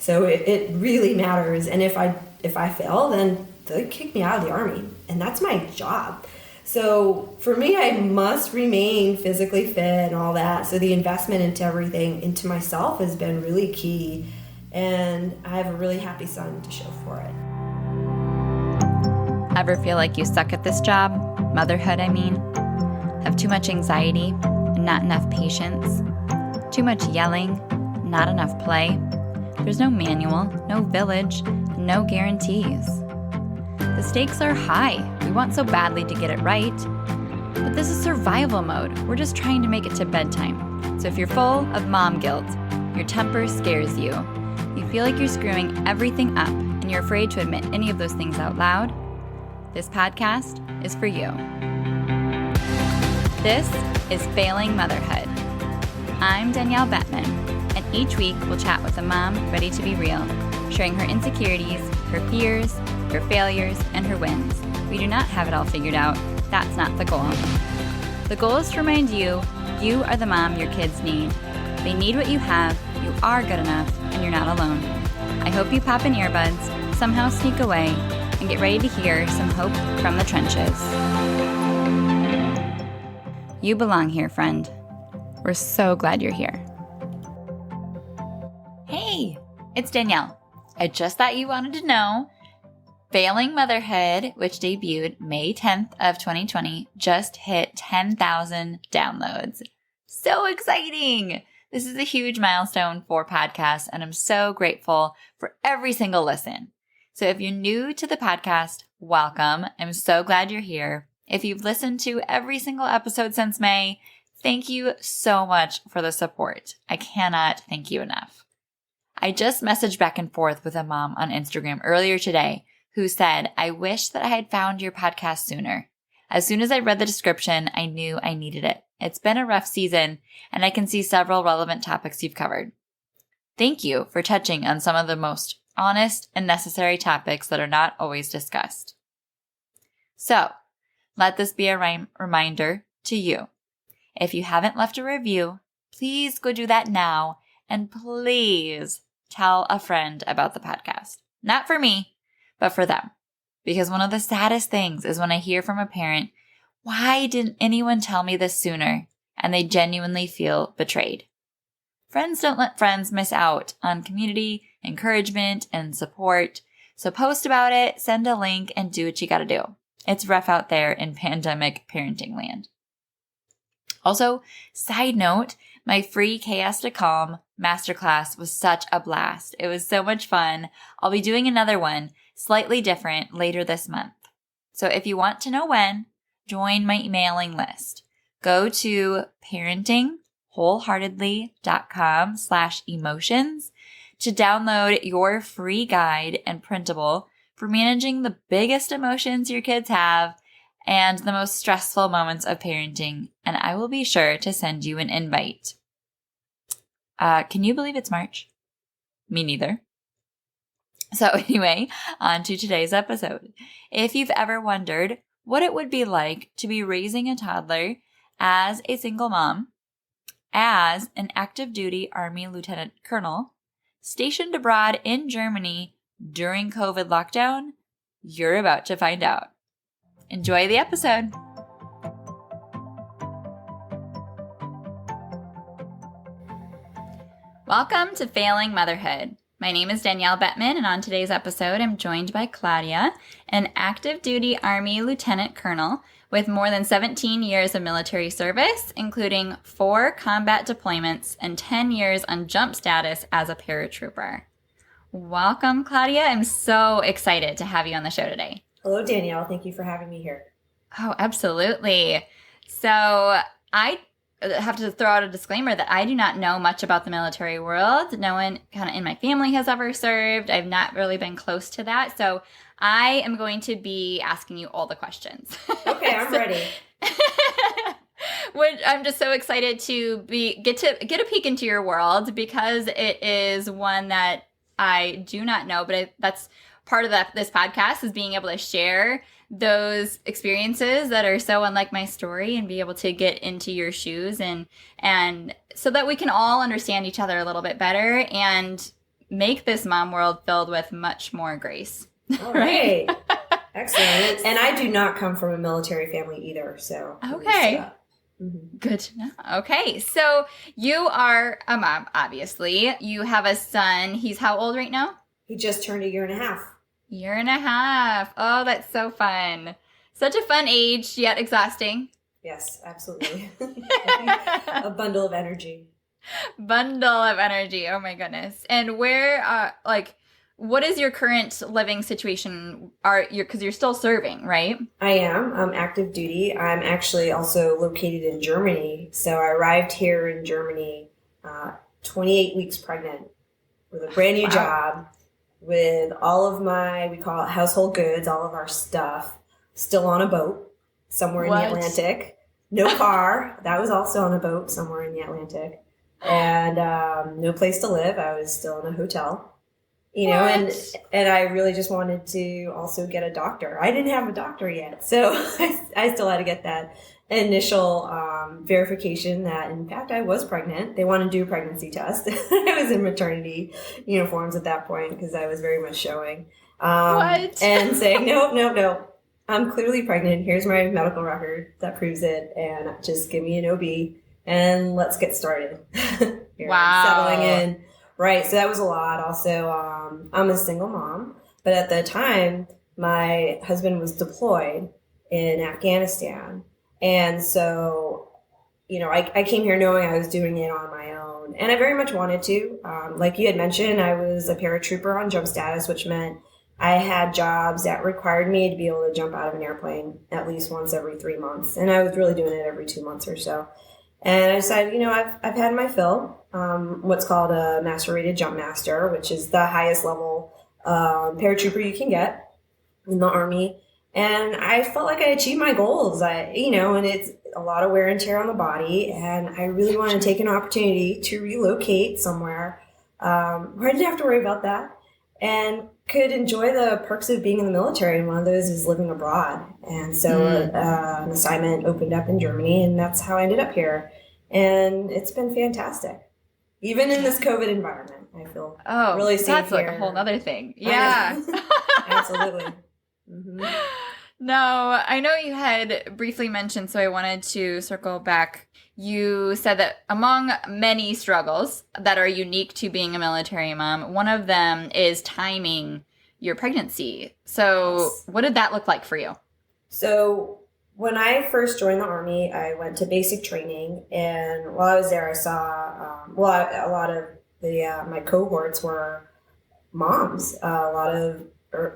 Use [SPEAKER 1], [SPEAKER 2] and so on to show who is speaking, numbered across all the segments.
[SPEAKER 1] So it really matters. And if I fail, then they kick me out of the Army, and that's my job. So for me, I must remain physically fit and all that. So the investment into everything, into myself, has been really key. And I have a really happy son to show for it.
[SPEAKER 2] Ever feel like you suck at this job? Motherhood, I mean. Have too much anxiety and not enough patience? Too much yelling, not enough play? There's no manual, no village, no guarantees. The stakes are high. We want so badly to get it right. But this is survival mode. We're just trying to make it to bedtime. So if you're full of mom guilt, your temper scares you, you feel like you're screwing everything up, and you're afraid to admit any of those things out loud, this podcast is for you. This is Failing Motherhood. I'm Danielle Bettman, and each week we'll chat with a mom ready to be real, sharing her insecurities, her fears, her failures, and her wins. We do not have it all figured out. That's not the goal. The goal is to remind you, you are the mom your kids need. They need what you have, you are good enough, and you're not alone. I hope you pop in earbuds, somehow sneak away, and get ready to hear some hope from the trenches. You belong here, friend. We're so glad you're here. Hey, it's Danielle. I just thought you wanted to know Failing Motherhood, which debuted May 10th of 2020, just hit 10,000 downloads. So exciting! This is a huge milestone for podcasts, and I'm so grateful for every single listen. So if you're new to the podcast, welcome. I'm so glad you're here. If you've listened to every single episode since May, thank you so much for the support. I cannot thank you enough. I just messaged back and forth with a mom on Instagram earlier today who said, I wish that I had found your podcast sooner. As soon as I read the description, I knew I needed it. It's been a rough season, and I can see several relevant topics you've covered. Thank you for touching on some of the most honest and necessary topics that are not always discussed. So, let this be a reminder to you. If you haven't left a review, please go do that now, and please tell a friend about the podcast. Not for me, but for them. Because one of the saddest things is when I hear from a parent, why didn't anyone tell me this sooner? And they genuinely feel betrayed. Friends don't let friends miss out on community, encouragement, and support. So post about it, send a link, and do what you gotta do. It's rough out there in pandemic parenting land. Also, side note, my free Chaos to Calm masterclass was such a blast. It was so much fun. I'll be doing another one, slightly different, later this month. So if you want to know when, join my mailing list. Go to parentingwholeheartedly.com/emotions to download your free guide and printable for managing the biggest emotions your kids have and the most stressful moments of parenting. And I will be sure to send you an invite. Can you believe it's March? Me neither. So anyway, on to today's episode. If you've ever wondered what it would be like to be raising a toddler as a single mom, as an active duty Army lieutenant colonel, stationed abroad in Germany during COVID lockdown, you're about to find out. Enjoy the episode. Welcome to Failing Motherhood. My name is Danielle Bettman, and on today's episode, I'm joined by Claudia, an active duty Army lieutenant colonel with more than 17 years of military service, including 4 combat deployments and 10 years on jump status as a paratrooper. Welcome, Claudia. I'm so excited to have you on the show today.
[SPEAKER 1] Hello, Danielle. Thank you for having me here.
[SPEAKER 2] Oh, absolutely. So I have to throw out a disclaimer that I do not know much about the military world. No one kind of in my family has ever served. I've not really been close to that. So I am going to be asking you all the questions.
[SPEAKER 1] Okay, I'm ready.
[SPEAKER 2] Which I'm just so excited to get a peek into your world because it is one that I do not know, but that's part of this podcast is being able to share those experiences that are so unlike my story and be able to get into your shoes and so that we can all understand each other a little bit better and make this mom world filled with much more grace.
[SPEAKER 1] All right. Excellent. And I do not come from a military family either. So
[SPEAKER 2] okay. Good to know. Okay. So you are a mom, obviously. You have a son. He's how old right now?
[SPEAKER 1] He just turned a year and a half.
[SPEAKER 2] Year and a half. Oh, that's so fun. Such a fun age, yet exhausting.
[SPEAKER 1] Yes, absolutely. A bundle of energy.
[SPEAKER 2] Bundle of energy. Oh my goodness. And where, what is your current living situation? Because you're still serving, right?
[SPEAKER 1] I am. I'm active duty. I'm actually also located in Germany. So I arrived here in Germany 28 weeks pregnant with a brand new job, with all of my, we call it household goods, all of our stuff, still on a boat somewhere in the Atlantic. No car. That was also on a boat somewhere in the Atlantic. And no place to live. I was still in a hotel. You know, and I really just wanted to also get a doctor. I didn't have a doctor yet. So I still had to get that initial verification that, in fact, I was pregnant. They wanted to do a pregnancy test. I was in maternity uniforms at that point because I was very much showing. And saying, no, I'm clearly pregnant. Here's my medical record that proves it. And just give me an OB and let's get started. Settling in. Right. So that was a lot. Also, I'm a single mom, but at the time, my husband was deployed in Afghanistan. And so, I came here knowing I was doing it on my own, and I very much wanted to. Like you had mentioned, I was a paratrooper on jump status, which meant I had jobs that required me to be able to jump out of an airplane at least once every 3 months. And I was really doing it every 2 months or so. And I decided, I've had my fill. What's called a master rated jump master, which is the highest level paratrooper you can get in the Army. And I felt like I achieved my goals. And it's a lot of wear and tear on the body. And I really wanted to take an opportunity to relocate somewhere where I didn't have to worry about that and could enjoy the perks of being in the military. And one of those is living abroad. And so an assignment opened up in Germany, and that's how I ended up here. And it's been fantastic. Even in this COVID environment, I feel really safe
[SPEAKER 2] that's
[SPEAKER 1] here.
[SPEAKER 2] Like a whole other thing. Yeah.
[SPEAKER 1] Absolutely. Mm-hmm.
[SPEAKER 2] No, I know you had briefly mentioned, so I wanted to circle back. You said that among many struggles that are unique to being a military mom, one of them is timing your pregnancy. So What did that look like for you? So when I first joined the Army, I went to basic training, and while I was there, I saw, a lot of my cohorts were moms, a lot of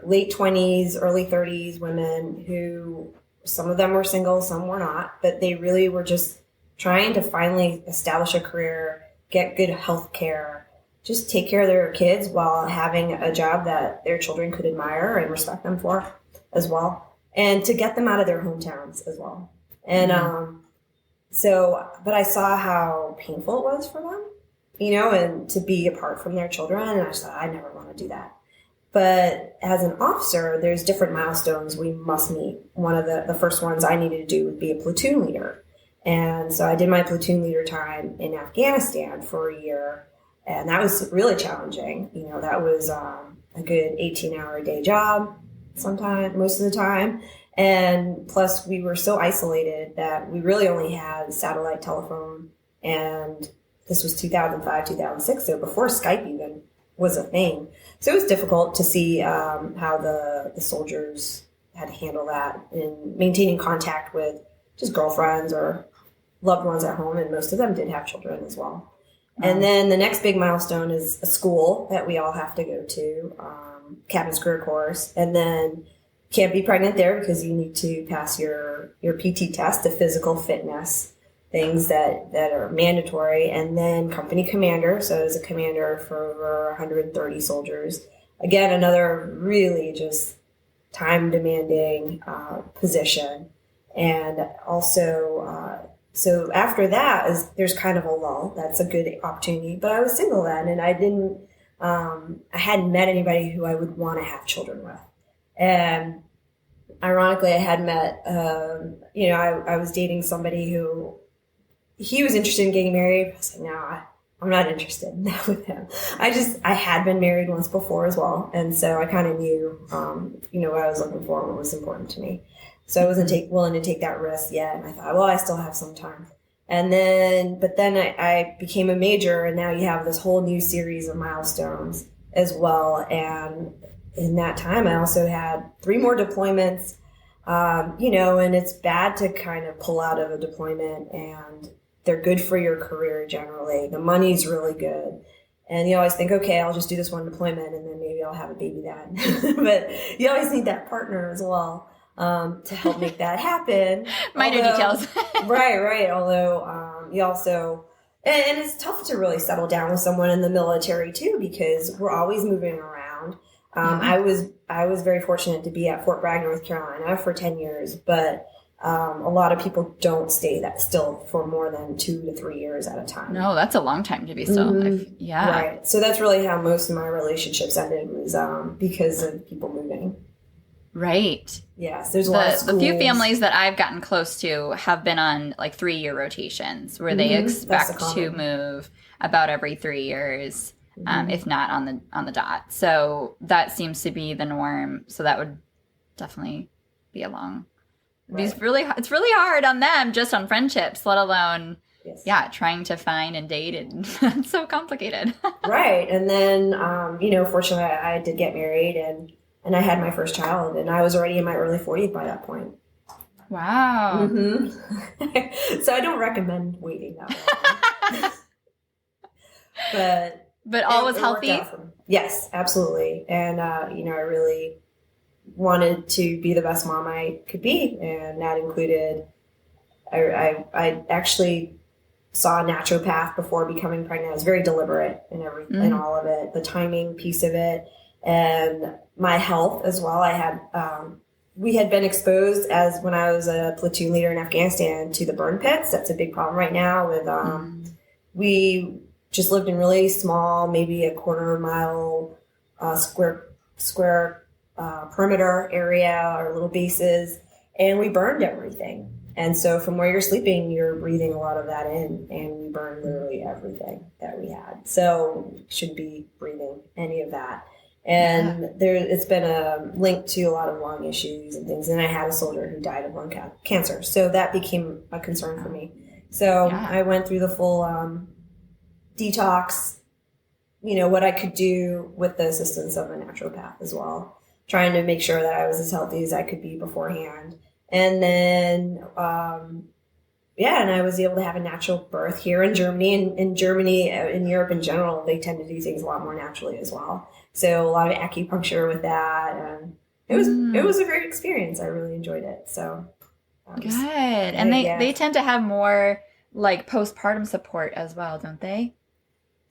[SPEAKER 2] late 20s, early 30s women who, some of them were single, some were not, but they really were just trying to finally establish a career, get good health care, just take care of their kids while having a job that their children could admire and respect them for as well. And to get them out of their hometowns as well. And but I saw how painful it was for them, and to be apart from their children. And I just thought, I never want to do that. But as an officer, there's different milestones we must meet. One of the first ones I needed to do would be a platoon leader. And so I did my platoon leader time in Afghanistan for a year. And that was really challenging. That was a good 18-hour-a-day job. Most of the time. And plus we were so isolated that we really only had satellite telephone, and this was 2005, 2006. So before Skype even was a thing. So it was difficult to see how the soldiers had to handle that in maintaining contact with just girlfriends or loved ones at home. And most of them did have children as well. And then the next big milestone is a school that we all have to go to. Cabin's career course, and then can't be pregnant there because you need to pass your PT test, the physical fitness things that are mandatory, and then company commander. So as a commander for over 130 soldiers, again another really just time demanding position, and also so after that there's kind of a lull. That's a good opportunity, but I was single then, and I hadn't met anybody who I would want to have children with. And ironically, I had met, I was dating somebody who, he was interested in getting married. I was like, no,
[SPEAKER 1] I'm not interested in that with him. I had been married once before as well. And so I kind of knew, what I was looking for and what was important to me. So I wasn't willing to take that risk yet. And I thought, well, I still have some time. And then I became a major, and now you have this whole new series of milestones as well. And in that time, I also had 3 more deployments, and it's bad to kind of pull out of a deployment, and they're good for your career generally. The money's really good. And you always think, okay, I'll just do this one deployment and then maybe I'll have a baby then. But you always need that partner as well to help make that happen.
[SPEAKER 2] Minor details.
[SPEAKER 1] Right. Although you also, and it's tough to really settle down with someone in the military too, because we're always moving around. I was very fortunate to be at Fort Bragg, North Carolina for 10 years, but a lot of people don't stay that still for more than 2 to 3 years at a time.
[SPEAKER 2] No, that's a long time to be still. Yeah.
[SPEAKER 1] Right. So that's really how most of my relationships ended, was because of people moving.
[SPEAKER 2] Right.
[SPEAKER 1] Yes. There's a lot of schools.
[SPEAKER 2] The few families that I've gotten close to have been on like 3-year rotations where they expect to move about every 3 years, if not on the dot. So that seems to be the norm. So that would definitely be a long. Right. It's really hard on them, just on friendships, let alone, trying to find and date. And it's so complicated. Right.
[SPEAKER 1] And then, fortunately, I did get married and I had my first child, and I was already in my early 40s by that point.
[SPEAKER 2] Wow.
[SPEAKER 1] So I don't recommend waiting that long. But
[SPEAKER 2] all was healthy?
[SPEAKER 1] Yes, absolutely. And, I really wanted to be the best mom I could be, and that included I actually saw a naturopath before becoming pregnant. I was very deliberate in everything, in all of it, the timing piece of it, and my health as well. I had we had been exposed as when I was a platoon leader in Afghanistan to the burn pits. That's a big problem right now. With we just lived in really small, maybe a quarter-mile square perimeter area or little bases, and we burned everything. And so from where you're sleeping, you're breathing a lot of that in, and we burned literally everything that we had. So you shouldn't be breathing any of that. And it's been a link to a lot of lung issues and things. And I had a soldier who died of lung cancer. So that became a concern for me. So I went through the full detox, what I could do with the assistance of a naturopath as well, trying to make sure that I was as healthy as I could be beforehand. And then, and I was able to have a natural birth here in Germany. And in Germany, in Europe in general, they tend to do things a lot more naturally as well. So a lot of acupuncture with that. And it was a great experience. I really enjoyed it. So
[SPEAKER 2] good. And they tend to have more like postpartum support as well, don't they?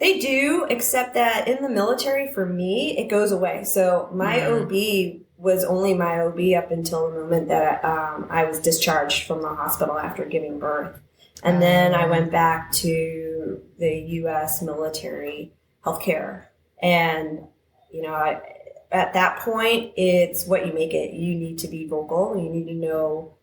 [SPEAKER 1] They do, except that in the military, for me, it goes away. So my OB was only my OB up until the moment that I was discharged from the hospital after giving birth. And then I went back to the U.S. military healthcare. And, at that point, it's what you make it. You need to be vocal. You need to know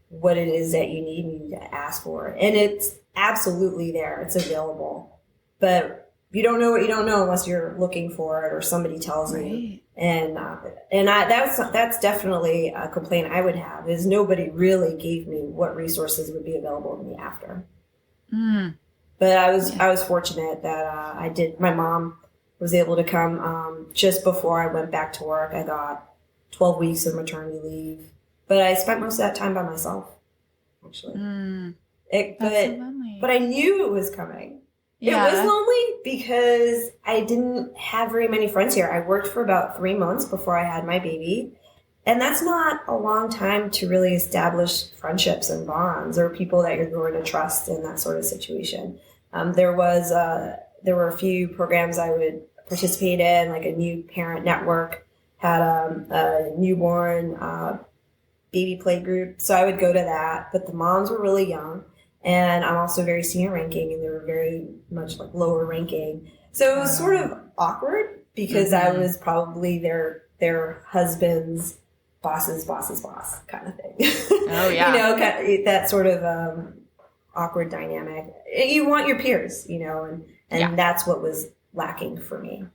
[SPEAKER 1] what it is that you need. You need to ask for it. And it's absolutely there. It's available. But you don't know what you don't know unless you're looking for it or somebody tells you. And that's definitely a complaint I would have, is nobody really gave me what resources would be available to me after. But I was fortunate that my mom was able to come just before I went back to work. I got 12 weeks of maternity leave, but I spent most of that time by myself, actually. But I knew it was coming. Yeah. It was lonely because I didn't have very many friends here. I worked for about 3 months before I had my baby. And that's not a long time to really establish friendships and bonds or people that you're going to trust in that sort of situation. There were a few programs I would participate in, like a new parent network, had a newborn baby play group. So I would go to that, but the moms were really young. And I'm also very senior ranking, and they were very much like lower ranking. So it was sort of awkward because I was probably their husband's boss's boss kind of thing.
[SPEAKER 2] Oh, yeah.
[SPEAKER 1] That sort of awkward dynamic. You want your peers, and And that's what was lacking for me.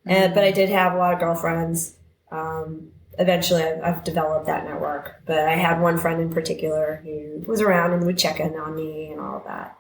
[SPEAKER 1] But I did have a lot of girlfriends. Eventually, I've developed that network. But I had one friend in particular who was around and would check in on me and all of that.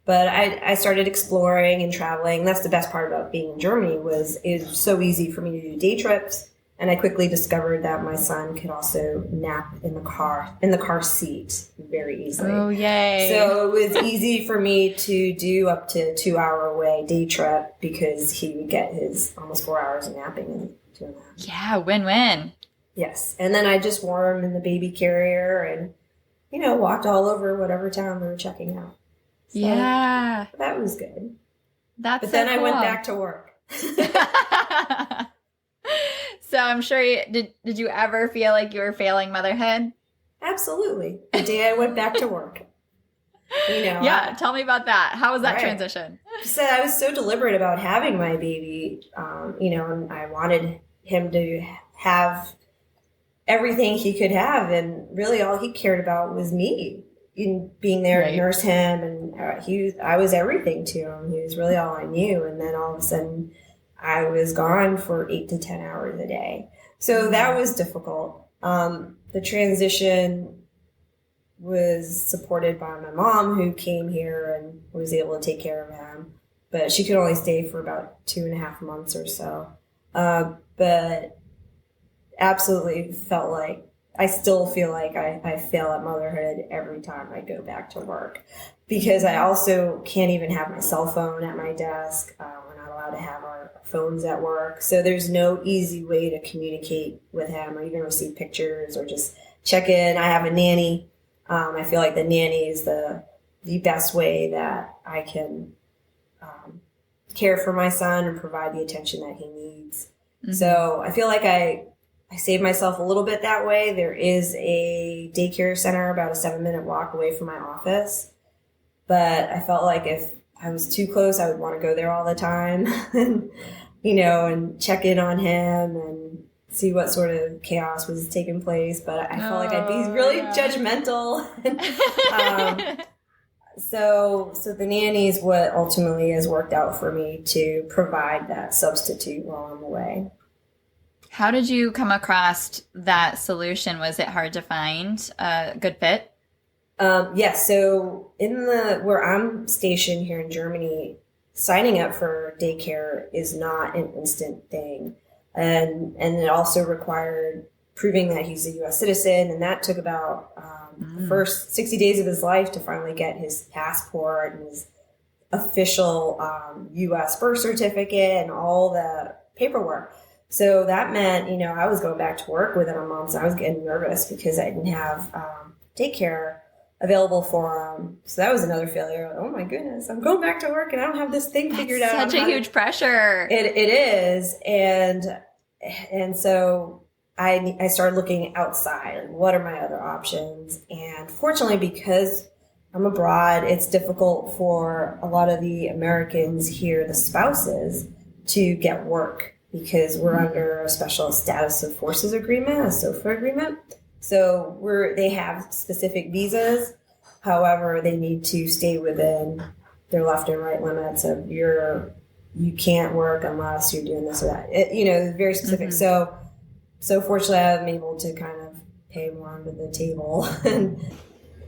[SPEAKER 1] But I started exploring and traveling. That's the best part about being in Germany was it was so easy for me to do day trips. And I quickly discovered that my son could also nap in the car seat very easily.
[SPEAKER 2] Oh, yay.
[SPEAKER 1] So it was easy for me to do up to a 2-hour away day trip because he would get his almost 4 hours of napping in 2.5.
[SPEAKER 2] Yeah, win-win.
[SPEAKER 1] Yes. And then I just wore him in the baby carrier and, walked all over whatever town we were checking out. So
[SPEAKER 2] yeah.
[SPEAKER 1] That was good.
[SPEAKER 2] But
[SPEAKER 1] then I went back to work.
[SPEAKER 2] So I'm sure did you ever feel like you were failing motherhood?
[SPEAKER 1] Absolutely. The day I went back to work.
[SPEAKER 2] Yeah, tell me about that. How was that transition?
[SPEAKER 1] So I was so deliberate about having my baby, and I wanted him to have everything he could have, and really all he cared about was me. Being there to nurse him, and I was everything to him. He was really all I knew, and then all of a sudden I was gone for 8 to 10 hours a day. So that was difficult. The transition was supported by my mom, who came here and was able to take care of him. But she could only stay for about 2.5 months or so. But absolutely felt like, I still feel like I fail at motherhood every time I go back to work. Because I also can't even have my cell phone at my desk. We're not allowed to have our phones at work. So there's no easy way to communicate with him or even receive pictures or just check in. I have a nanny. I feel like the nanny is the best way that I can care for my son and provide the attention that he needs. Mm-hmm. So I feel like I saved myself a little bit that way. There is a daycare center about a 7-minute walk away from my office. But I felt like if I was too close, I would want to go there all the time and, and check in on him and see what sort of chaos was taking place. But I felt like I'd be really judgmental. So the nanny is what ultimately has worked out for me to provide that substitute while I'm away.
[SPEAKER 2] How did you come across that solution? Was it hard to find a good fit?
[SPEAKER 1] Yes. So where I'm stationed here in Germany, signing up for daycare is not an instant thing. And it also required proving that he's a U.S. citizen. And that took about the first 60 days of his life to finally get his passport and his official U.S. birth certificate and all the paperwork. So that meant, I was going back to work within a month. So I was getting nervous because I didn't have daycare available for him. So that was another failure. Oh my goodness, I'm going back to work and I don't have this thing figured out.
[SPEAKER 2] Such a huge pressure.
[SPEAKER 1] It is. And so I started looking outside. Like, what are my other options? And fortunately, because I'm abroad, it's difficult for a lot of the Americans here, the spouses, to get work because we're under a special status of forces agreement, a SOFA agreement. So they have specific visas. However, they need to stay within their left and right limits of you can't work unless you're doing this or that. It's very specific. Mm-hmm. So fortunately, I'm able to kind of pay more under the table. And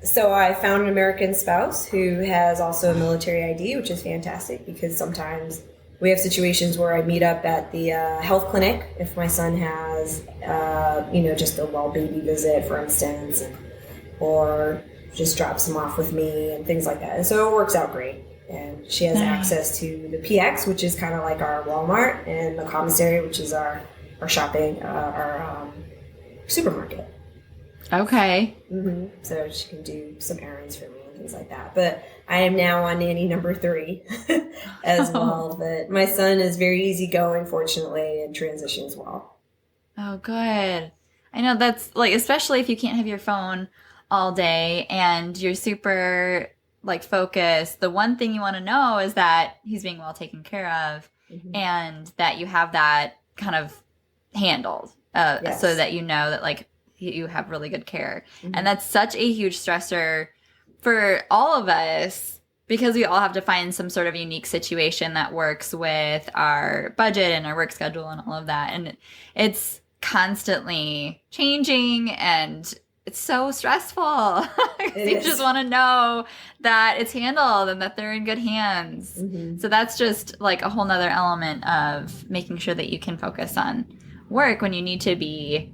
[SPEAKER 1] so I found an American spouse who has also a military ID, which is fantastic because sometimes we have situations where I meet up at the health clinic if my son has, just a well baby visit, for instance, or just drops him off with me and things like that. And so it works out great. And she has access to the PX, which is kind of like our Walmart, and the commissary, which is our shopping, our supermarket.
[SPEAKER 2] Okay.
[SPEAKER 1] Mm-hmm. So she can do some errands for me and things like that. But I am now on nanny number 3 as well. But my son is very easygoing, fortunately, and transitions well.
[SPEAKER 2] Oh, good. I know that's especially if you can't have your phone all day and you're super focused. The one thing you want to know is that he's being well taken care of and that you have that kind of handled so that you know that you have really good care. And that's such a huge stressor for all of us because we all have to find some sort of unique situation that works with our budget and our work schedule and all of that. And it's constantly changing and it's so stressful. You just want to know that it's handled and that they're in good hands. Mm-hmm. So that's just like a whole nother element of making sure that you can focus on work when you need to be,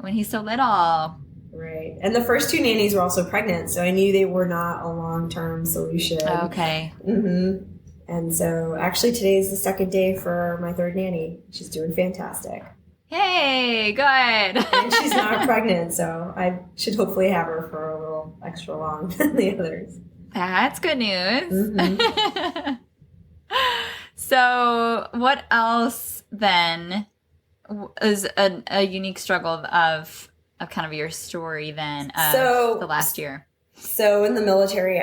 [SPEAKER 2] when he's so little.
[SPEAKER 1] Right. And the first 2 nannies were also pregnant, so I knew they were not a long-term solution.
[SPEAKER 2] Okay.
[SPEAKER 1] Mm-hmm. And so actually today's the 2nd day for my 3rd nanny. She's doing fantastic.
[SPEAKER 2] Hey, good.
[SPEAKER 1] And she's not pregnant, so I should hopefully have her for a little extra long than the others.
[SPEAKER 2] That's good news.
[SPEAKER 1] Mm-hmm.
[SPEAKER 2] So what else then is a unique struggle of kind of your story then of the last year?
[SPEAKER 1] So in the military,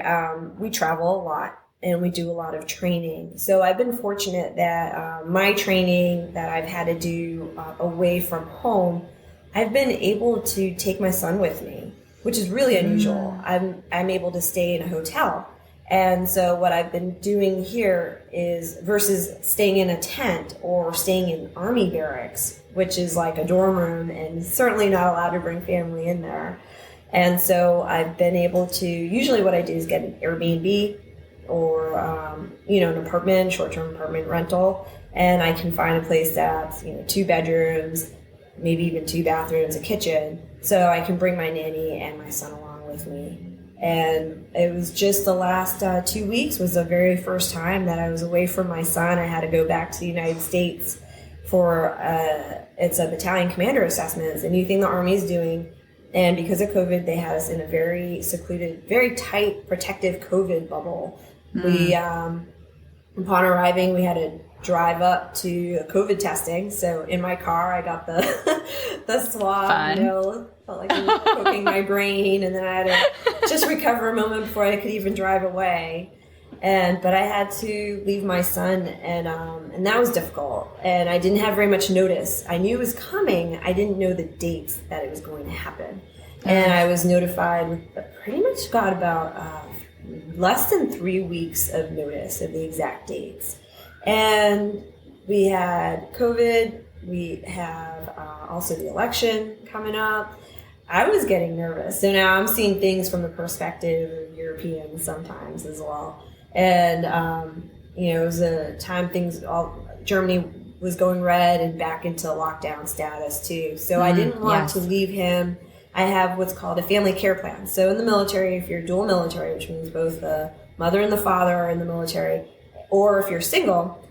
[SPEAKER 1] we travel a lot. And we do a lot of training. So I've been fortunate that my training that I've had to do away from home, I've been able to take my son with me, which is really unusual. I'm able to stay in a hotel. And so what I've been doing here is, versus staying in a tent or staying in Army barracks, which is like a dorm room and certainly not allowed to bring family in there. And so I've been able to, usually what I do is get an Airbnb or, an apartment, short-term apartment rental. And I can find a place that's, 2 bedrooms, maybe even 2 bathrooms, a kitchen. So I can bring my nanny and my son along with me. And it was just the last 2 weeks was the very first time that I was away from my son. I had to go back to the United States for, it's a battalion commander assessment. It's a new thing the Army is doing. And because of COVID, they had us in a very secluded, very tight, protective COVID bubble. We, upon arriving, we had to drive up to COVID testing. So in my car, I got the swab, felt like I was poking my brain. And then I had to just recover a moment before I could even drive away. But I had to leave my son, and that was difficult. And I didn't have very much notice. I knew it was coming. I didn't know the dates that it was going to happen. And I was notified, pretty much got about less than 3 weeks of notice of the exact dates. And we had COVID. We have also the election coming up. I was getting nervous. So now I'm seeing things from the perspective of Europeans sometimes as well. And, it was a time Germany was going red and back into lockdown status too. So I didn't want to leave him. I have what's called a family care plan. So in the military, if you're dual military, which means both the mother and the father are in the military, or if you're single,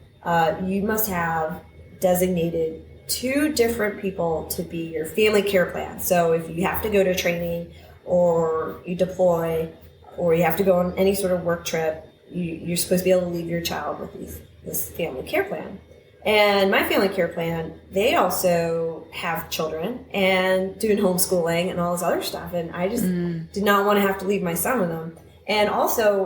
[SPEAKER 1] you must have designated 2 different people to be your family care plan. So if you have to go to training or you deploy or you have to go on any sort of work trip, you're supposed to be able to leave your child with this family care plan. And my family care plan, they also have children and doing homeschooling and all this other stuff. And I just did not want to have to leave my son with them. And also,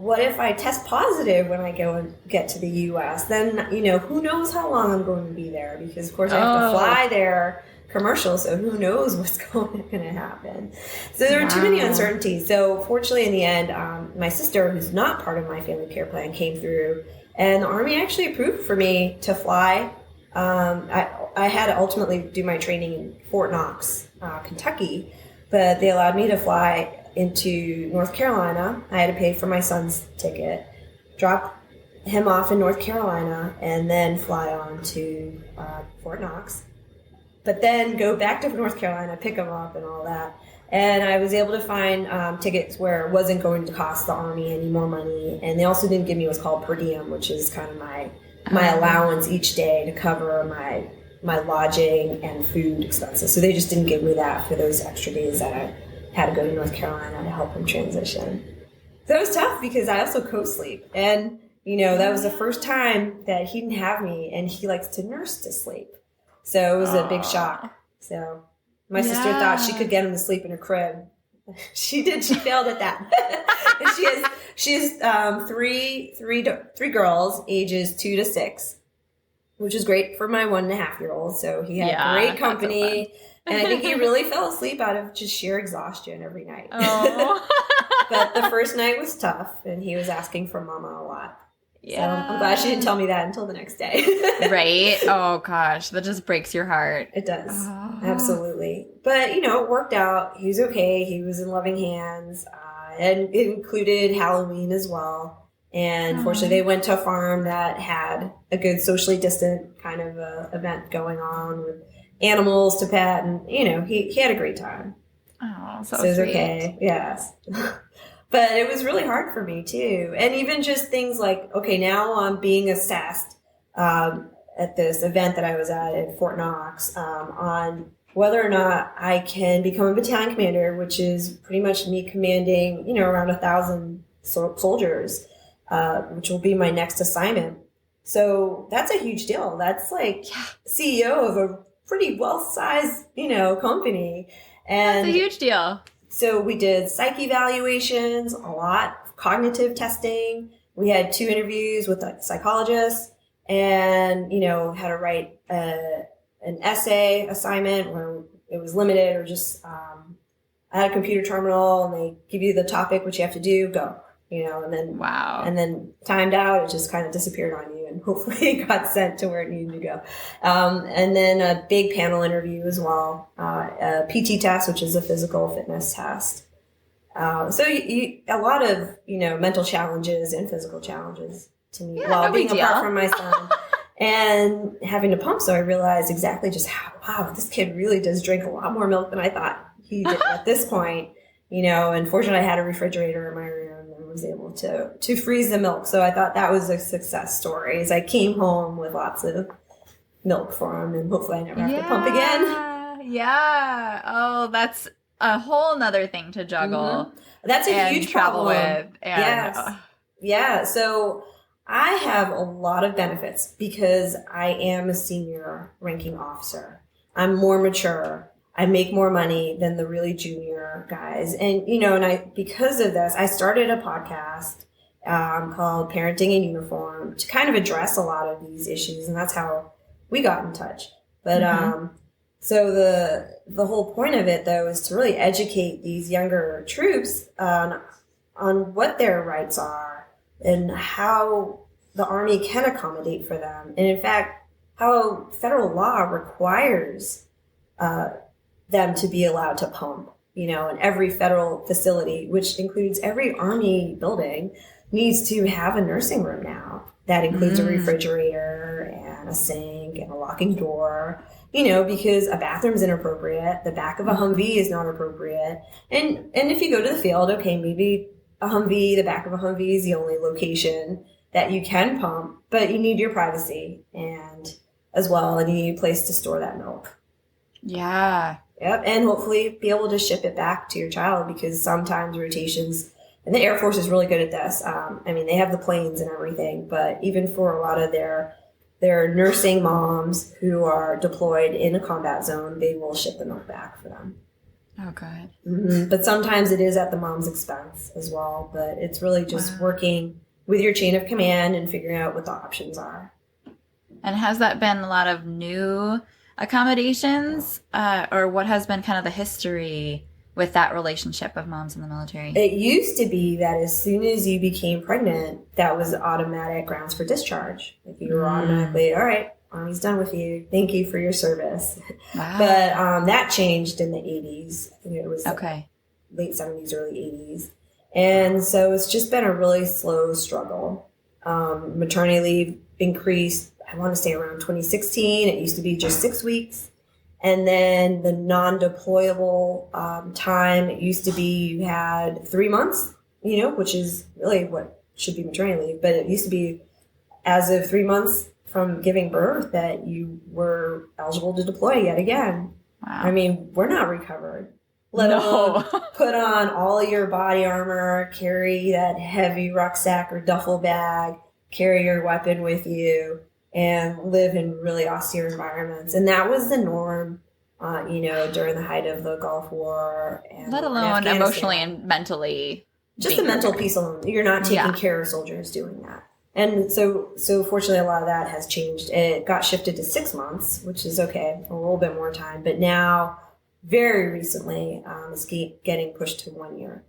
[SPEAKER 1] what if I test positive when I go and get to the U.S.? Then, who knows how long I'm going to be there? Because, of course, I have to fly there commercial, so who knows what's going to happen. So there are too many uncertainties. So fortunately, in the end, my sister, who's not part of my family care plan, came through. And the Army actually approved for me to fly. I had to ultimately do my training in Fort Knox, Kentucky, but they allowed me to fly into North Carolina. I had to pay for my son's ticket, drop him off in North Carolina, and then fly on to Fort Knox. But then go back to North Carolina, pick him up and all that. And I was able to find tickets where it wasn't going to cost the Army any more money. And they also didn't give me what's called per diem, which is kind of my allowance each day to cover my lodging and food expenses. So they just didn't give me that for those extra days that I had to go to North Carolina to help him transition. So it was tough because I also co-sleep. And, that was the first time that he didn't have me, and he likes to nurse to sleep. So it was a big shock. So my sister thought she could get him to sleep in her crib. She did. She failed at that. And she has three girls, ages 2 to 6. which is great for my 1.5-year-old. So he had great company.
[SPEAKER 2] So
[SPEAKER 1] and I think he really fell asleep out of just sheer exhaustion every night.
[SPEAKER 2] Oh.
[SPEAKER 1] But the first night was tough, and he was asking for mama a lot.
[SPEAKER 2] Yeah.
[SPEAKER 1] So I'm glad she didn't tell me that until the next day.
[SPEAKER 2] Right? Oh, gosh. That just breaks your heart.
[SPEAKER 1] It does. Absolutely. But, it worked out. He was okay. He was in loving hands. And it included Halloween as well. And fortunately, they went to a farm that had a good socially distant kind of event going on with animals to pet. And, he had a great time.
[SPEAKER 2] Oh, so
[SPEAKER 1] it was
[SPEAKER 2] sweet.
[SPEAKER 1] okay. Yes. But it was really hard for me, too. And even just things like, okay, now I'm being assessed at this event that I was at Fort Knox on whether or not I can become a battalion commander, which is pretty much me commanding, around 1,000 soldiers, which will be my next assignment. So that's a huge deal. That's like CEO of a pretty well-sized, company. And
[SPEAKER 2] that's a huge deal.
[SPEAKER 1] So we did psych evaluations, a lot of cognitive testing. We had 2 interviews with a psychologist and, had to write an essay assignment where it was limited or just I had a computer terminal and they give you the topic, which you have to do, go, and then and then timed out, it just kind of disappeared on you and hopefully it got sent to where it needed to go. And then a big panel interview as well, a PT test, which is a physical fitness test. So a lot of, mental challenges and physical challenges to me while being apart from my son. And having to pump, so I realized exactly just how, this kid really does drink a lot more milk than I thought he did at this point. And fortunately I had a refrigerator in my room and was able to freeze the milk. So I thought that was a success story as I came home with lots of milk for him and hopefully I never have to pump again.
[SPEAKER 2] Yeah. Oh, that's a whole nother thing to juggle.
[SPEAKER 1] Mm-hmm. That's a huge
[SPEAKER 2] travel
[SPEAKER 1] problem.
[SPEAKER 2] With. And,
[SPEAKER 1] Yeah. So I have a lot of benefits because I am a senior ranking officer. I'm more mature. I make more money than the really junior guys. And, because of this, I started a podcast called Parenting in Uniform to kind of address a lot of these issues. And that's how we got in touch. But, so the whole point of it, though, is to really educate these younger troops on what their rights are and how the Army can accommodate for them. And in fact, how federal law requires them to be allowed to pump, in every federal facility, which includes every Army building, needs to have a nursing room now. That includes a refrigerator and a sink and a locking door, because a bathroom's inappropriate. The back of a Humvee is not appropriate. And if you go to the field, okay, maybe the back of a Humvee is the only location that you can pump, but you need your privacy and you need a place to store that milk.
[SPEAKER 2] Yeah.
[SPEAKER 1] Yep. And hopefully be able to ship it back to your child because sometimes rotations, and the Air Force is really good at this. They have the planes and everything, but even for a lot of their nursing moms who are deployed in a combat zone, they will ship the milk back for them.
[SPEAKER 2] Oh, good.
[SPEAKER 1] Mm-hmm. But sometimes it is at the mom's expense as well. But it's really just working with your chain of command and figuring out what the options are.
[SPEAKER 2] And has that been a lot of new accommodations or what has been kind of the history with that relationship of moms in the military?
[SPEAKER 1] It used to be that as soon as you became pregnant, that was automatic grounds for discharge. Like you were automatically, all right, Army's done with you. Thank you for your service.
[SPEAKER 2] Wow.
[SPEAKER 1] But that changed in the 80s. I think it was late 70s, early 80s. And so it's just been a really slow struggle. Maternity leave increased, I want to say around 2016. It used to be just 6 weeks. And then the non-deployable time, it used to be you had 3 months, which is really what should be maternity leave. But it used to be as of 3 months from giving birth that you were eligible to deploy yet again.
[SPEAKER 2] Wow.
[SPEAKER 1] We're not recovered. Let alone put on all your body armor, carry that heavy rucksack or duffel bag, carry your weapon with you, and live in really austere environments. And that was the norm, during the height of the Gulf War. And
[SPEAKER 2] let alone emotionally and mentally.
[SPEAKER 1] Just the mental piece alone. You're not taking care of soldiers doing that. And so fortunately, a lot of that has changed. It got shifted to 6 months, which is okay, a little bit more time. But now, very recently, it's getting pushed to 1 year.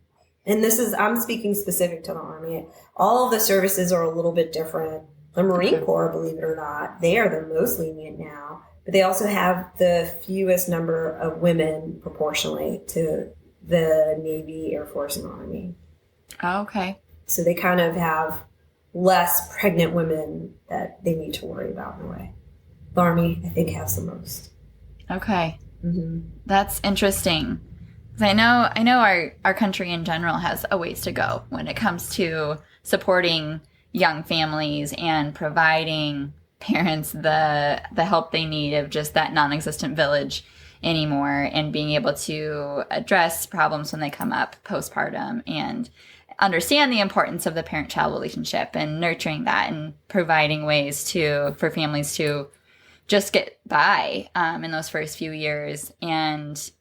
[SPEAKER 1] And I'm speaking specific to the Army. All of the services are a little bit different. The Marine Corps, believe it or not, they are the most lenient now. But they also have the fewest number of women proportionally to the Navy, Air Force, and Army.
[SPEAKER 2] Oh, okay.
[SPEAKER 1] So they kind of have less pregnant women that they need to worry about in a way. The Army, I think, has the most.
[SPEAKER 2] Okay.
[SPEAKER 1] Mm-hmm.
[SPEAKER 2] That's interesting. 'Cause I know our country in general has a ways to go when it comes to supporting young families and providing parents the help they need of just that non-existent village anymore, and being able to address problems when they come up postpartum and understand the importance of the parent-child relationship and nurturing that and providing ways for families to just get by in those first few years. And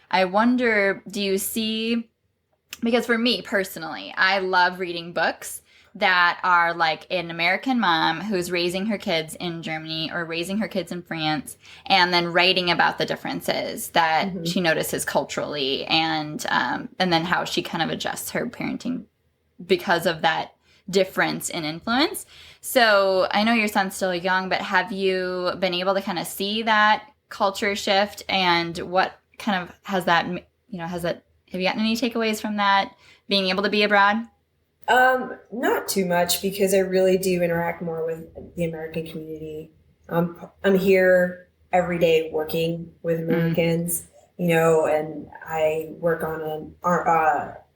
[SPEAKER 2] I wonder, do you see, because for me personally, I love reading books that are like an American mom who's raising her kids in Germany or raising her kids in France, and then writing about the differences that she notices culturally, and then how she kind of adjusts her parenting because of that difference in influence. So I know your son's still young, but have you been able to kind of see that culture shift, and what kind of have you gotten any takeaways from that, being able to be abroad?
[SPEAKER 1] Not too much, because I really do interact more with the American community. I'm here every day working with Americans, and I work on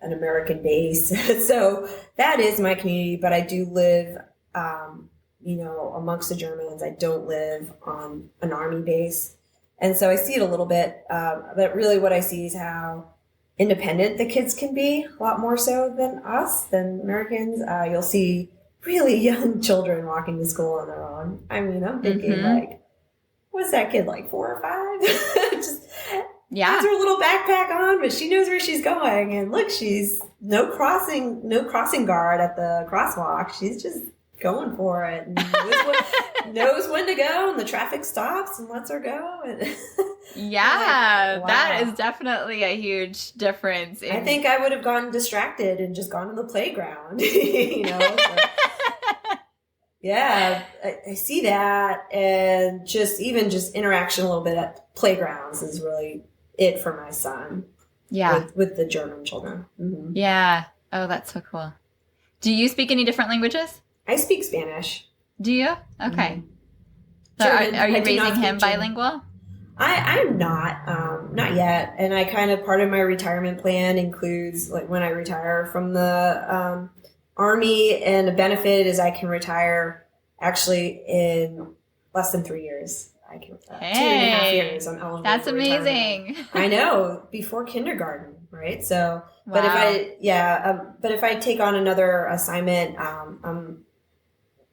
[SPEAKER 1] an American base. So that is my community, but I do live, amongst the Germans. I don't live on an Army base. And so I see it a little bit, but really what I see is how independent the kids can be, a lot more so than Americans. You'll see really young children walking to school on their own. I mean, I'm thinking like, what's that kid, like 4 or 5? Just has her little backpack on, but she knows where she's going. And look, she's no crossing guard at the crosswalk. She's just going for it, and knows when to go, and the traffic stops and lets her go. And
[SPEAKER 2] wow. That is definitely a huge difference.
[SPEAKER 1] I think I would have gotten distracted and just gone to the playground. Yeah, I see that, and just interaction a little bit at playgrounds is really it for my son.
[SPEAKER 2] Yeah,
[SPEAKER 1] with the German children. Mm-hmm.
[SPEAKER 2] Yeah. Oh, that's so cool. Do you speak any different languages?
[SPEAKER 1] I speak Spanish.
[SPEAKER 2] Do you? Okay.
[SPEAKER 1] Mm-hmm.
[SPEAKER 2] So are you raising him bilingual?
[SPEAKER 1] I'm not yet. And I part of my retirement plan includes, like, when I retire from the Army, and the benefit is I can retire actually in less than 3 years. I can 2.5 years. I'm eligible.
[SPEAKER 2] That's
[SPEAKER 1] for
[SPEAKER 2] amazing.
[SPEAKER 1] retirement. I know, before kindergarten, right? So,
[SPEAKER 2] wow.
[SPEAKER 1] But if I take on another assignment,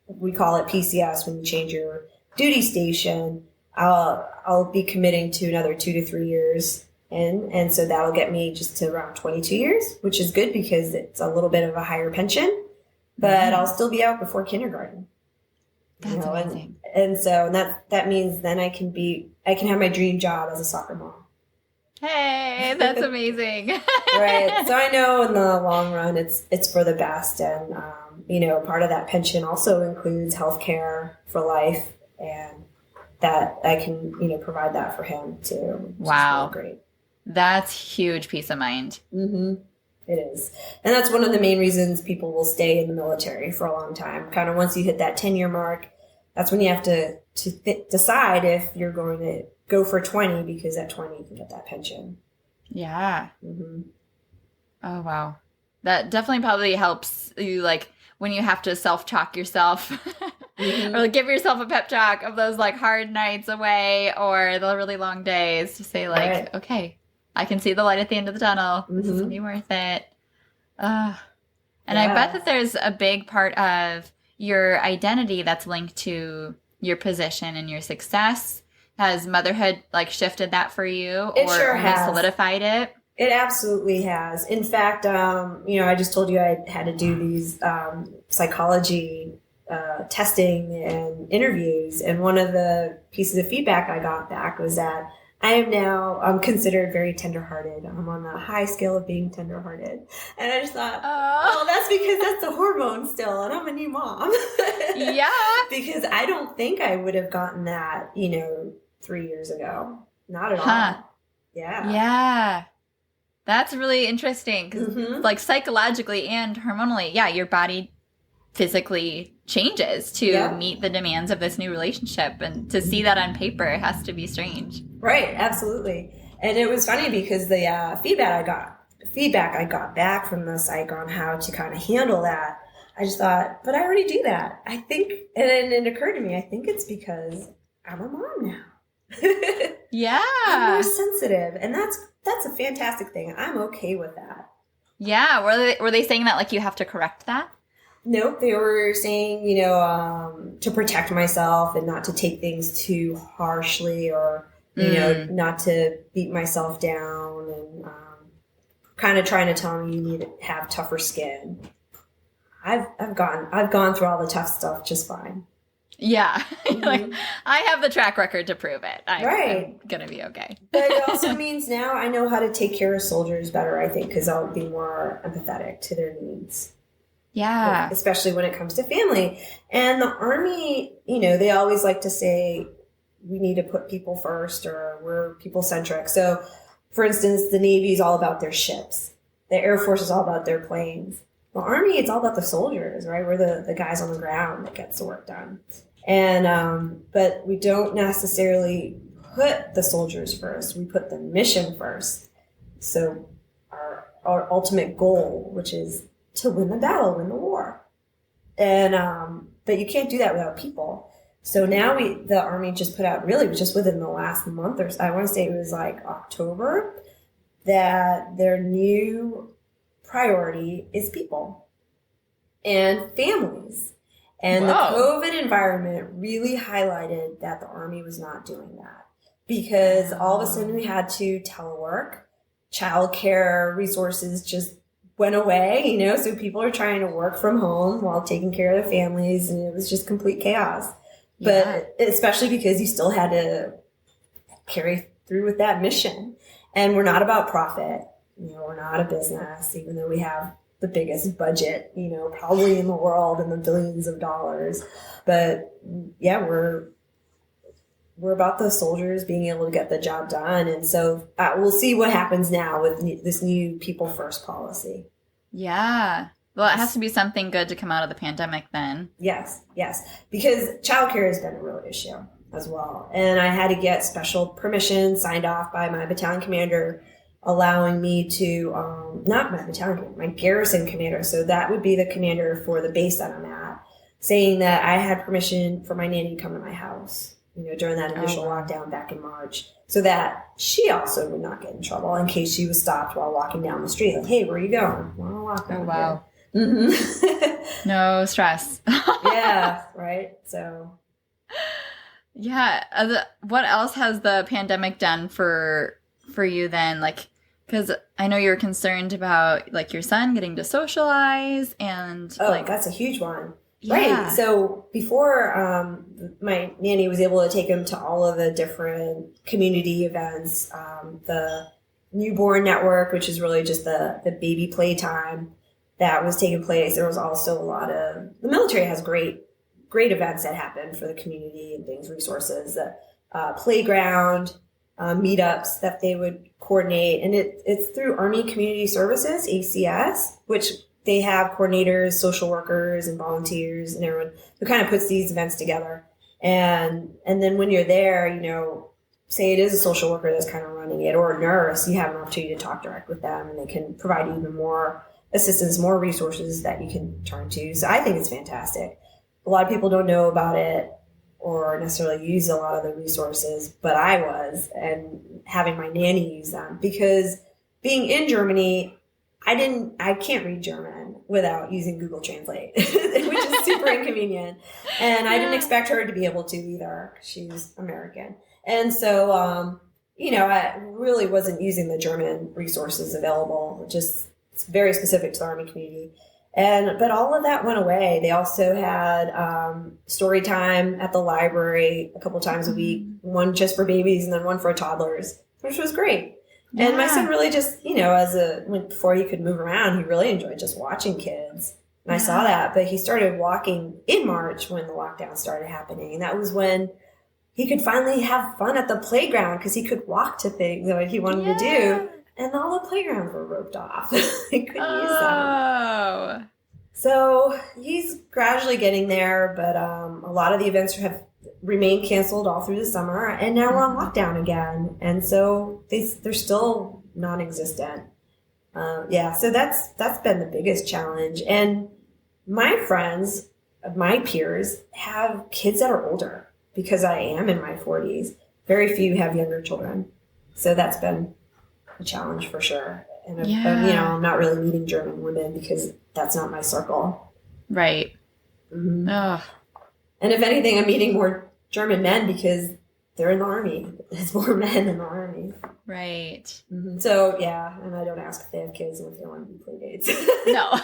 [SPEAKER 1] we call it PCS, when you change your duty station, I'll be committing to another 2 to 3 years. And so that'll get me just to around 22 years, which is good because it's a little bit of a higher pension, but I'll still be out before kindergarten.
[SPEAKER 2] That's amazing.
[SPEAKER 1] And so that means then I can have my dream job as a soccer mom.
[SPEAKER 2] Hey, that's amazing.
[SPEAKER 1] Right. So I know in the long run, it's for the best. And, part of that pension also includes health care for life, and that I can, provide that for him too.
[SPEAKER 2] Wow.
[SPEAKER 1] Really great.
[SPEAKER 2] That's huge peace of mind.
[SPEAKER 1] Mm-hmm. It is. And that's one of the main reasons people will stay in the military for a long time. Kind of once you hit that 10-year mark, that's when you have to decide if you're going to go for 20, because at 20 you can get that pension.
[SPEAKER 2] Yeah.
[SPEAKER 1] Mm-hmm.
[SPEAKER 2] Oh, wow. That definitely probably helps you, like, when you have to self-talk yourself or like, give yourself a pep talk of those like hard nights away or the really long days, to say like, okay, I can see the light at the end of the tunnel. This is going to be worth it. And I bet that there's a big part of your identity that's linked to your position and your success. Has motherhood like shifted that for you,
[SPEAKER 1] It
[SPEAKER 2] or
[SPEAKER 1] sure has.
[SPEAKER 2] solidified it?
[SPEAKER 1] It absolutely has. In fact, I just told you I had to do these psychology testing and interviews, and one of the pieces of feedback I got back was that I'm considered very tenderhearted. I'm on the high scale of being tenderhearted. And I just thought, that's because that's the hormone still, and I'm a new mom.
[SPEAKER 2] Yeah.
[SPEAKER 1] Because I don't think I would have gotten that, 3 years ago. Not at all. Yeah.
[SPEAKER 2] Yeah. That's really interesting because like psychologically and hormonally, your body physically changes to meet the demands of this new relationship, and to see that on paper has to be strange.
[SPEAKER 1] Right, absolutely. And it was funny because the feedback I got back from the psych on how to kind of handle that, I just thought, but I already do that. I think, and then it occurred to me, I think it's because I'm a mom now.
[SPEAKER 2] Yeah.
[SPEAKER 1] I'm more sensitive, and that's a fantastic thing. I'm okay with that.
[SPEAKER 2] Yeah. Were they saying that like you have to correct that?
[SPEAKER 1] Nope, they were saying, to protect myself and not to take things too harshly, or, not to beat myself down, and kind of trying to tell me you need to have tougher skin. I've gone through all the tough stuff just fine.
[SPEAKER 2] Yeah. Like, I have the track record to prove it. I'm going to be okay.
[SPEAKER 1] But it also means now I know how to take care of soldiers better, I think, because I'll be more empathetic to their needs.
[SPEAKER 2] Yeah.
[SPEAKER 1] Especially when it comes to family. And the Army, they always like to say we need to put people first, or we're people-centric. So, for instance, the Navy is all about their ships. The Air Force is all about their planes. The Army, it's all about the soldiers, right? We're the guys on the ground that gets the work done. And but we don't necessarily put the soldiers first. We put the mission first. So our ultimate goal, which is to win the battle, win the war. And but you can't do that without people. So now the Army just put out, really just within the last month, or I want to say it was like October, that their new priority is people and families. And the COVID environment really highlighted that the Army was not doing that, because all of a sudden we had to telework, childcare resources just went away, so people are trying to work from home while taking care of their families, and it was just complete chaos. Yeah. But especially because you still had to carry through with that mission. And we're not about profit. We're not a business, even though we have the biggest budget, probably in the world, in the billions of dollars. But yeah, we're about the soldiers being able to get the job done. And so we'll see what happens now with this new people first policy.
[SPEAKER 2] Yeah. Well, it has to be something good to come out of the pandemic then.
[SPEAKER 1] Yes. Because childcare has been a real issue as well. And I had to get special permission signed off by my battalion commander, allowing me to, not my battalion commander, my garrison commander. So that would be the commander for the base that I'm at, saying that I had permission for my nanny to come to my house, during that initial lockdown back in March, so that she also would not get in trouble in case she was stopped while walking down the street. Like, hey, where are you going? Well, walk down here. Mm-hmm.
[SPEAKER 2] No stress.
[SPEAKER 1] Yeah, right? So.
[SPEAKER 2] Yeah. What else has the pandemic done for you then? Like, because I know you're concerned about, like, your son getting to socialize and...
[SPEAKER 1] Oh, that's a huge one. Yeah. Right. So before my nanny was able to take him to all of the different community events, the newborn network, which is really just the baby playtime that was taking place. There was also a lot of, the military has great events that happen for the community and things, resources, playground, meetups that they would coordinate. And it's through Army Community Services, ACS, which they have coordinators, social workers, and volunteers, and everyone who kind of puts these events together. And then when you're there, say it is a social worker that's kind of running it, or a nurse, you have an opportunity to talk direct with them, and they can provide even more assistance, more resources that you can turn to. So I think it's fantastic. A lot of people don't know about it or necessarily use a lot of the resources, but I was, and having my nanny use them, because being in Germany, I can't read German without using Google Translate, which is super inconvenient. And I didn't expect her to be able to either. She's American. And so, I really wasn't using the German resources available, just it's very specific to the Army community. But all of that went away. They also had story time at the library a couple times a week, one just for babies and then one for toddlers, which was great. Yeah. And my son really just, before he could move around, he really enjoyed just watching kids. And I saw that, but he started walking in March when the lockdown started happening. And that was when he could finally have fun at the playground because he could walk to things that he wanted to do. And all the playgrounds were roped off. He couldn't use them. So he's gradually getting there, but a lot of the events have remained canceled all through the summer. And now we're on lockdown again. And so they're still non-existent. So that's been the biggest challenge. And my friends, my peers, have kids that are older because I am in my 40s. Very few have younger children. So that's been a challenge for sure. And I'm not really meeting German women because that's not my circle.
[SPEAKER 2] Right.
[SPEAKER 1] Mm-hmm. And if anything, I'm meeting more German men because they're in the Army. There's more men in the Army.
[SPEAKER 2] Right.
[SPEAKER 1] Mm-hmm. So, and I don't ask if they have kids and if they want to be play dates.
[SPEAKER 2] No.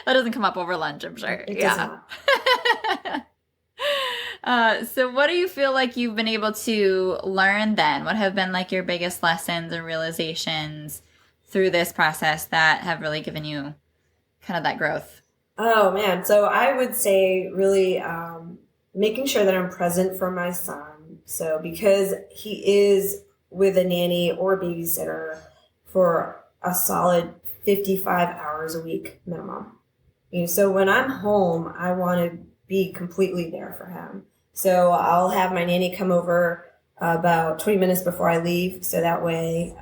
[SPEAKER 2] That doesn't come up over lunch, I'm sure.
[SPEAKER 1] It does not.
[SPEAKER 2] So what do you feel like you've been able to learn then? What have been like your biggest lessons or realizations through this process that have really given you kind of that growth?
[SPEAKER 1] Oh, man. So I would say really making sure that I'm present for my son. So because he is with a nanny or babysitter for a solid 55 hours a week minimum. So when I'm home, I want to be completely there for him. So I'll have my nanny come over about 20 minutes before I leave. So that way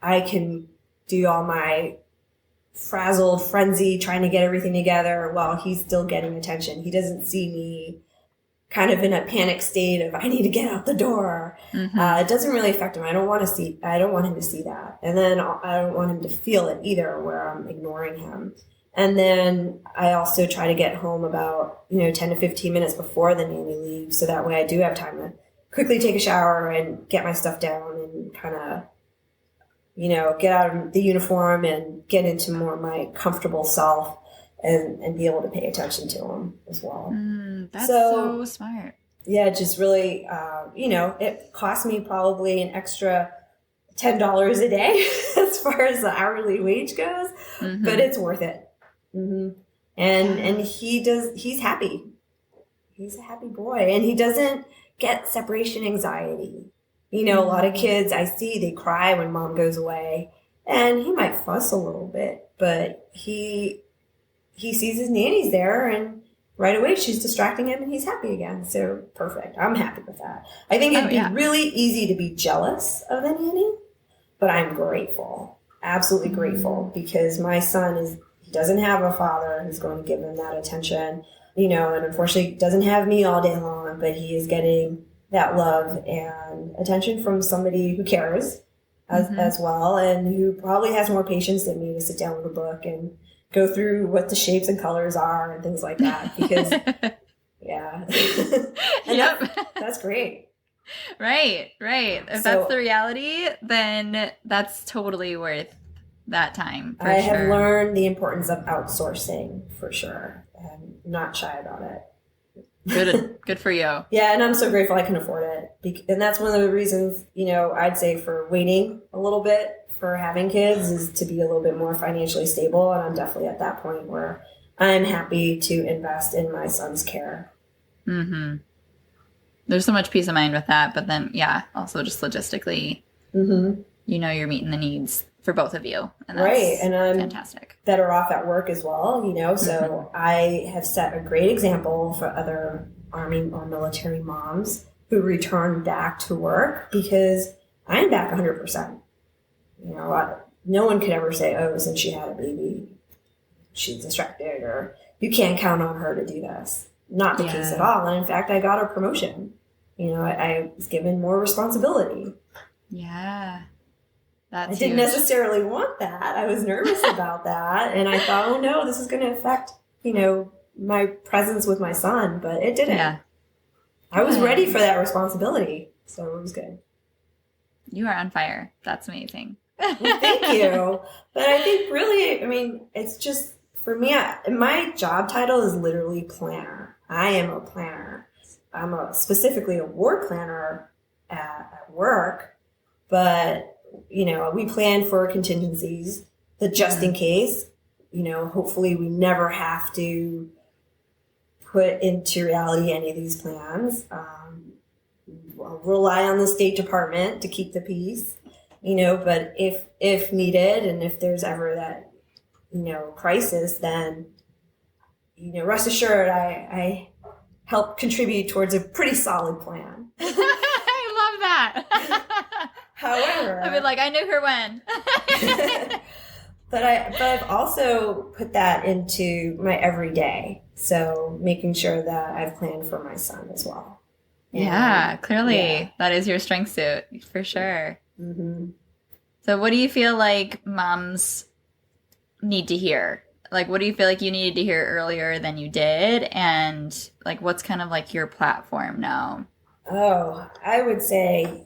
[SPEAKER 1] I can do all my frazzled frenzy trying to get everything together while he's still getting attention. He doesn't see me kind of in a panic state of I need to get out the door. Mm-hmm. It doesn't really affect him. I don't want him to see that. And then I don't want him to feel it either where I'm ignoring him. And then I also try to get home about, 10 to 15 minutes before the nanny leaves. So that way I do have time to quickly take a shower and get my stuff down and kind of, get out of the uniform and get into more my comfortable self and be able to pay attention to him as well.
[SPEAKER 2] That's so smart.
[SPEAKER 1] Yeah, just really, it cost me probably an extra $10 a day as far as the hourly wage goes, but it's worth it. Mm-hmm. And he's happy. He's a happy boy and he doesn't get separation anxiety. A lot of kids I see, they cry when mom goes away and he might fuss a little bit, but he sees his nanny's there and right away she's distracting him and he's happy again. So perfect. I'm happy with that. I think it'd be really easy to be jealous of the nanny, but I'm grateful, absolutely grateful because my son he doesn't have a father who's going to give him that attention, and unfortunately doesn't have me all day long, but he is getting that love and attention from somebody who cares as well and who probably has more patience than me to sit down with a book and go through what the shapes and colors are and things like that because, and that's great.
[SPEAKER 2] Right. If that's the reality, then that's totally worth that time. I
[SPEAKER 1] have learned the importance of outsourcing for sure and not shy about it.
[SPEAKER 2] Good for you.
[SPEAKER 1] Yeah, and I'm so grateful I can afford it. And that's one of the reasons, I'd say for waiting a little bit for having kids is to be a little bit more financially stable. And I'm definitely at that point where I'm happy to invest in my son's care. Mm-hmm.
[SPEAKER 2] There's so much peace of mind with that. But then, also just logistically, you're meeting the needs for both of you. And that's
[SPEAKER 1] and I'm
[SPEAKER 2] fantastic.
[SPEAKER 1] Better off at work as well, so I have set a great example for other Army or military moms who return back to work because I'm back 100%. No one could ever say, oh, since she had a baby, she's distracted or you can't count on her to do this. Not the case at all. And in fact, I got a promotion. I was given more responsibility.
[SPEAKER 2] Yeah.
[SPEAKER 1] I didn't necessarily want that. I was nervous about that. And I thought, oh no, this is going to affect, my presence with my son, but it didn't. Yeah. I was ready for that responsibility. So it was good.
[SPEAKER 2] You are on fire. That's amazing.
[SPEAKER 1] Well, thank you. But I think really, I mean, it's just, for me, my job title is literally planner. I am a planner. I'm specifically a war planner at work, but, we plan for contingencies, the just in case, hopefully we never have to put into reality any of these plans. We'll rely on the State Department to keep the peace, but if needed, and if there's ever that, crisis, then, rest assured I help contribute towards a pretty solid plan.
[SPEAKER 2] I love that.
[SPEAKER 1] However,
[SPEAKER 2] I've been like, I knew her when.
[SPEAKER 1] But I've also put that into my everyday. So making sure that I've planned for my son as well.
[SPEAKER 2] Yeah, clearly that is your strength suit for sure.
[SPEAKER 1] Mm-hmm.
[SPEAKER 2] So what do you feel like moms need to hear? Like, what do you feel like you needed to hear earlier than you did? And like, what's kind of like your platform now?
[SPEAKER 1] Oh, I would say,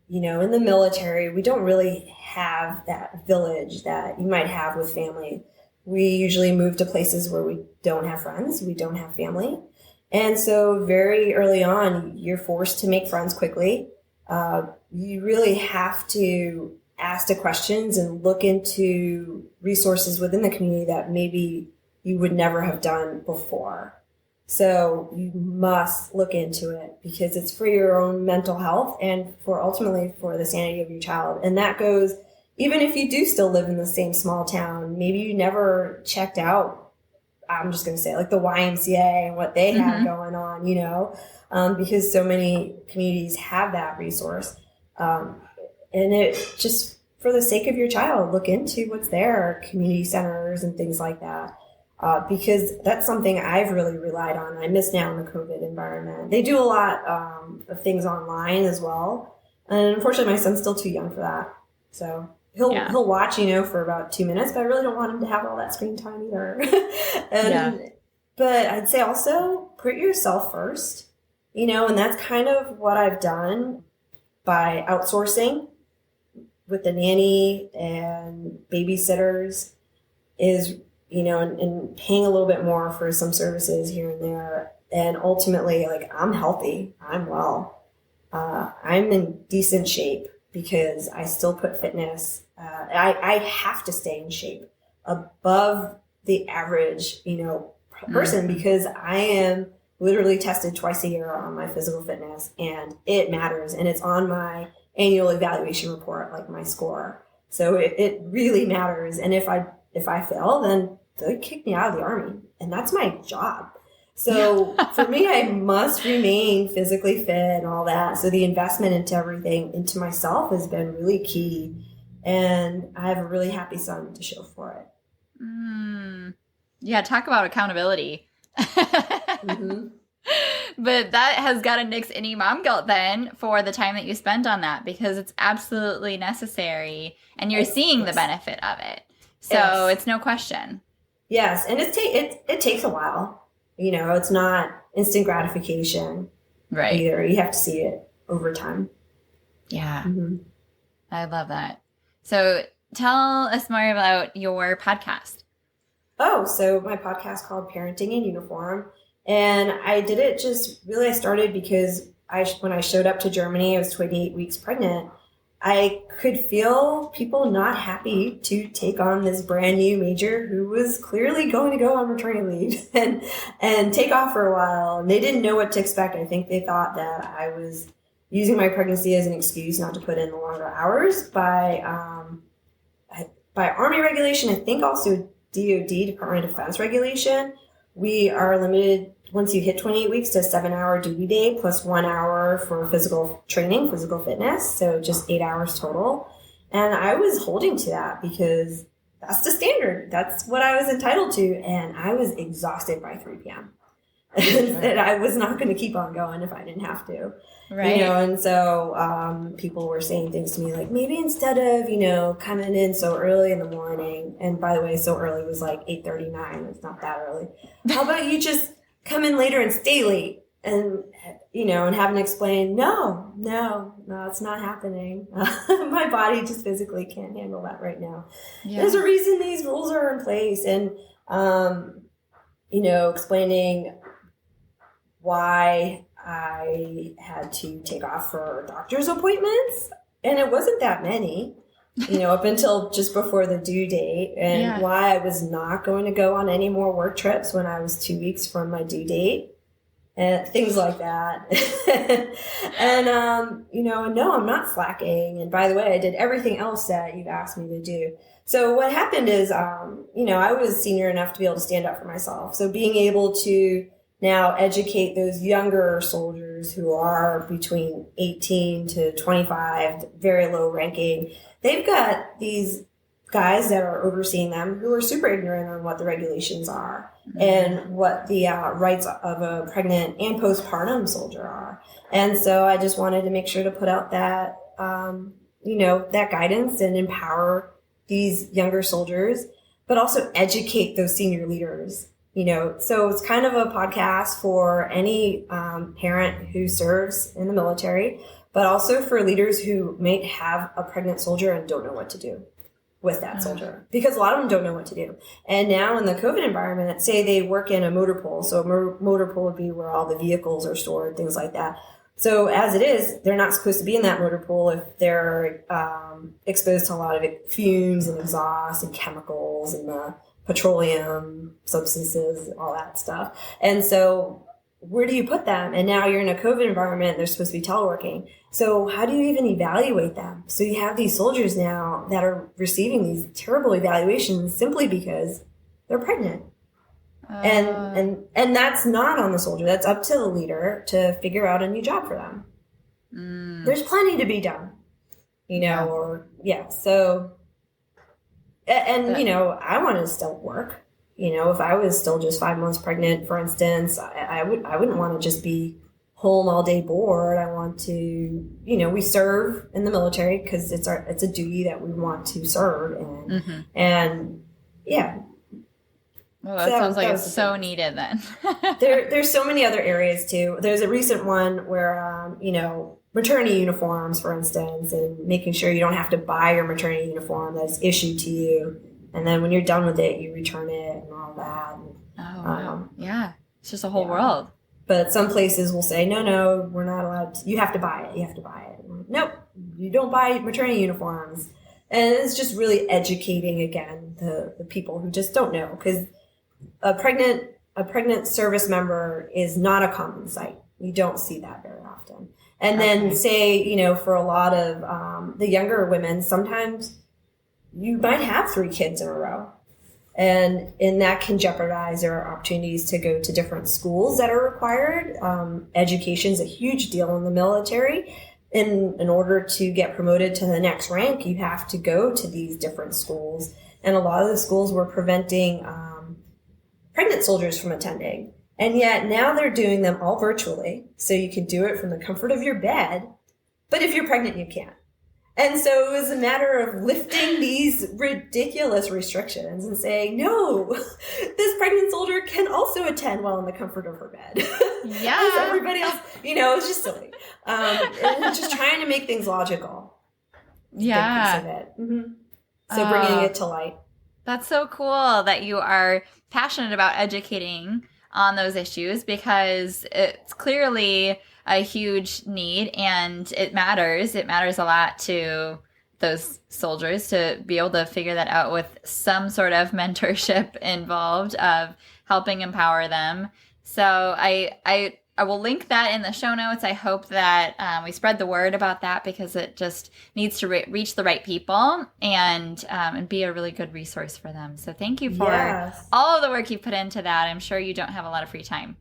[SPEAKER 1] in the military, we don't really have that village that you might have with family. We usually move to places where we don't have friends, we don't have family. And so very early on, you're forced to make friends quickly. You really have to ask the questions and look into resources within the community that maybe you would never have done before. So you must look into it because it's for your own mental health and ultimately for the sanity of your child. And that goes, even if you do still live in the same small town, maybe you never checked out, I'm just going to say like the YMCA and what they have going on, because so many communities have that resource. And it just, for the sake of your child, look into what's there, community centers and things like that. Because that's something I've really relied on. I miss now in the COVID environment. They do a lot of things online as well. And unfortunately, my son's still too young for that. So he'll watch, for about 2 minutes, but I really don't want him to have all that screen time either. But I'd say also put yourself first, and that's kind of what I've done by outsourcing with the nanny and babysitters is and paying a little bit more for some services here and there. And ultimately, like, I'm healthy, I'm well, I'm in decent shape because I still put fitness. I have to stay in shape above the average, person because I am literally tested twice a year on my physical fitness and it matters. And it's on my annual evaluation report, like my score. So it really matters. And if I fail, then they kick me out of the Army. And that's my job. So for me, I must remain physically fit and all that. So the investment into everything, into myself has been really key. And I have a really happy son to show for it.
[SPEAKER 2] Yeah, talk about accountability. But that has got to nix any mom guilt then for the time that you spend on that because it's absolutely necessary and you're seeing the benefit of it. So it's no question.
[SPEAKER 1] Yes, and it takes a while. It's not instant gratification.
[SPEAKER 2] Right.
[SPEAKER 1] Either. You have to see it over time.
[SPEAKER 2] Yeah. I love that. So tell us more about your podcast.
[SPEAKER 1] Oh, so my podcast called Parenting in Uniform. And I did it I started because when I showed up to Germany, I was 28 weeks pregnant. I could feel people not happy to take on this brand new major who was clearly going to go on maternity leave and take off for a while. And they didn't know what to expect. I think they thought that I was using my pregnancy as an excuse not to put in the longer hours by Army regulation. I think also DOD, Department of Defense regulation. We are limited once you hit 28 weeks to a 7-hour duty day plus 1 hour for physical training, physical fitness. So just 8 hours total. And I was holding to that because that's the standard. That's what I was entitled to. And I was exhausted by 3 p.m. And I was not going to keep on going if I didn't have to.
[SPEAKER 2] Right.
[SPEAKER 1] And so people were saying things to me like, maybe instead of, coming in so early in the morning, and by the way, so early was like 8:39. It's not that early. How about you just come in later and stay late? and having to explain, no, it's not happening. My body just physically can't handle that right now. Yeah. There's a reason these rules are in place. And, explaining why I had to take off for doctor's appointments. And it wasn't that many, up until just before the due date, and why I was not going to go on any more work trips when I was 2 weeks from my due date. And things like that. And, no, I'm not slacking. And by the way, I did everything else that you've asked me to do. So what happened is, I was senior enough to be able to stand up for myself. So being able to now educate those younger soldiers who are between 18 to 25, very low ranking, they've got these guys that are overseeing them who are super ignorant on what the regulations are and what the rights of a pregnant and postpartum soldier are. And so I just wanted to make sure to put out that, that guidance and empower these younger soldiers, but also educate those senior leaders, So it's kind of a podcast for any parent who serves in the military, but also for leaders who may have a pregnant soldier and don't know what to do with that soldier, because a lot of them don't know what to do. And now in the COVID environment, say they work in a motor pool. So a motor pool would be where all the vehicles are stored, things like that. So as it is, they're not supposed to be in that motor pool if they're exposed to a lot of fumes and exhaust and chemicals and petroleum substances, all that stuff. And so where do you put them? And now you're in a COVID environment, they're supposed to be teleworking. So how do you even evaluate them? So you have these soldiers now that are receiving these terrible evaluations simply because they're pregnant. And that's not on the soldier. That's up to the leader to figure out a new job for them. There's plenty to be done, So, I want to still work. If I was still just 5 months pregnant, for instance, I wouldn't want to just be home all day bored. I want to, we serve in the military because it's a duty that we want to serve in. And yeah.
[SPEAKER 2] Well, that sounds like it's so needed then.
[SPEAKER 1] There's so many other areas too. There's a recent one where, maternity uniforms, for instance, and making sure you don't have to buy your maternity uniform that's issued to you. And then when you're done with it, you return it and all that.
[SPEAKER 2] Wow. Yeah. It's just a whole world.
[SPEAKER 1] But some places will say, no, we're not allowed to. You have to buy it. Nope, you don't buy maternity uniforms. And it's just really educating, again, the people who just don't know. Because a pregnant service member is not a common sight. You don't see that very often. And then say, for a lot of the younger women, sometimes you might have 3 kids in a row. And that can jeopardize their opportunities to go to different schools that are required. Education is a huge deal in the military. In order to get promoted to the next rank, you have to go to these different schools. And a lot of the schools were preventing pregnant soldiers from attending. And yet now they're doing them all virtually. So you can do it from the comfort of your bed. But if you're pregnant, you can't. And so it was a matter of lifting these ridiculous restrictions and saying, no, this pregnant soldier can also attend while in the comfort of her bed.
[SPEAKER 2] Yeah.
[SPEAKER 1] As everybody else, it's just silly. And just trying to make things logical.
[SPEAKER 2] Yeah.
[SPEAKER 1] Big piece of it. Mm-hmm. So bringing it to light.
[SPEAKER 2] That's so cool that you are passionate about educating on those issues, because it's clearly a huge need and it matters. It matters a lot to those soldiers to be able to figure that out with some sort of mentorship involved of helping empower them. So I will link that in the show notes. I hope that we spread the word about that, because it just needs to reach the right people and be a really good resource for them. So thank you for all of the work you put into that. I'm sure you don't have a lot of free time.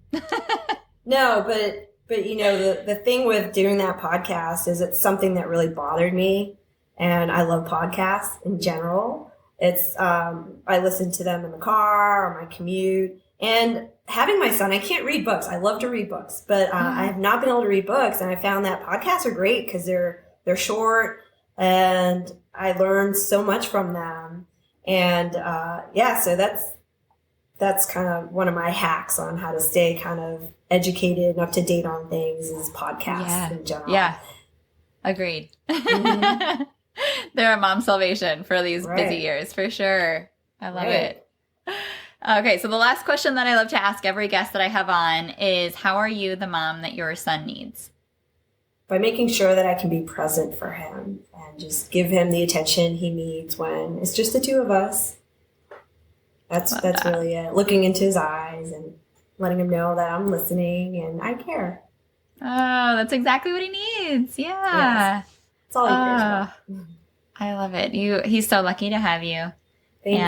[SPEAKER 1] No, but the thing with doing that podcast is it's something that really bothered me, and I love podcasts in general. It's I listen to them in the car or my commute. And having my son, I can't read books. I love to read books, but I have not been able to read books. And I found that podcasts are great because they're short, and I learned so much from them. And so that's kind of one of my hacks on how to stay kind of educated and up to date on things is podcasts in general.
[SPEAKER 2] Yeah. Agreed. Mm-hmm. They're a mom salvation for these busy years, for sure. I love it. Okay, so the last question that I love to ask every guest that I have on is, how are you the mom that your son needs?
[SPEAKER 1] By making sure that I can be present for him and just give him the attention he needs when it's just the two of us. That's really it. Looking into his eyes and letting him know that I'm listening and I care.
[SPEAKER 2] Oh, that's exactly what he needs. Yeah.
[SPEAKER 1] Yes. That's all he cares about.
[SPEAKER 2] I love it. He's so lucky to have you.
[SPEAKER 1] Thank
[SPEAKER 2] you.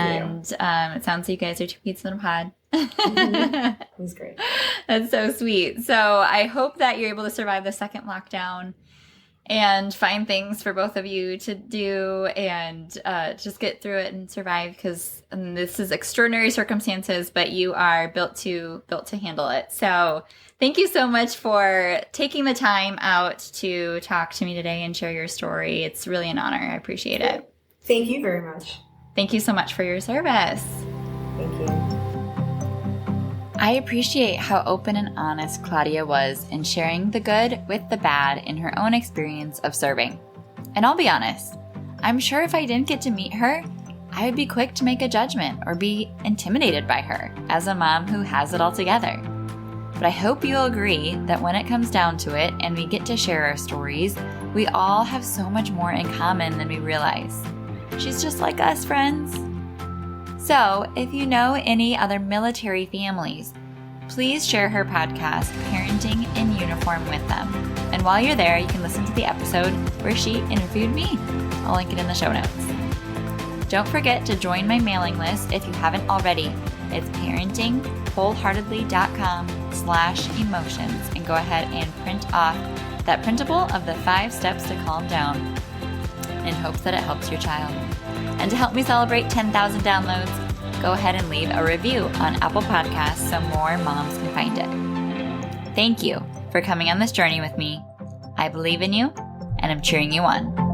[SPEAKER 2] And it sounds like you guys are two peas in a pod.
[SPEAKER 1] Mm-hmm. It was great.
[SPEAKER 2] That's so sweet. So I hope that you're able to survive the second lockdown and find things for both of you to do and just get through it and survive, because this is extraordinary circumstances, but you are built to handle it. So thank you so much for taking the time out to talk to me today and share your story. It's really an honor. I appreciate it.
[SPEAKER 1] Thank you very much.
[SPEAKER 2] Thank you so much for your service.
[SPEAKER 1] Thank you.
[SPEAKER 2] I appreciate how open and honest Claudia was in sharing the good with the bad in her own experience of serving. And I'll be honest, I'm sure if I didn't get to meet her, I would be quick to make a judgment or be intimidated by her as a mom who has it all together. But I hope you'll agree that when it comes down to it and we get to share our stories, we all have so much more in common than we realize. She's just like us, friends. So, if you know any other military families, please share her podcast, Parenting in Uniform, with them. And while you're there, you can listen to the episode where she interviewed me. I'll link it in the show notes. Don't forget to join my mailing list if you haven't already. It's parentingwholeheartedly.com/emotions, and go ahead and print off that printable of the 5 steps to calm down in hopes that it helps your child. And to help me celebrate 10,000 downloads, go ahead and leave a review on Apple Podcasts so more moms can find it. Thank you for coming on this journey with me. I believe in you, and I'm cheering you on.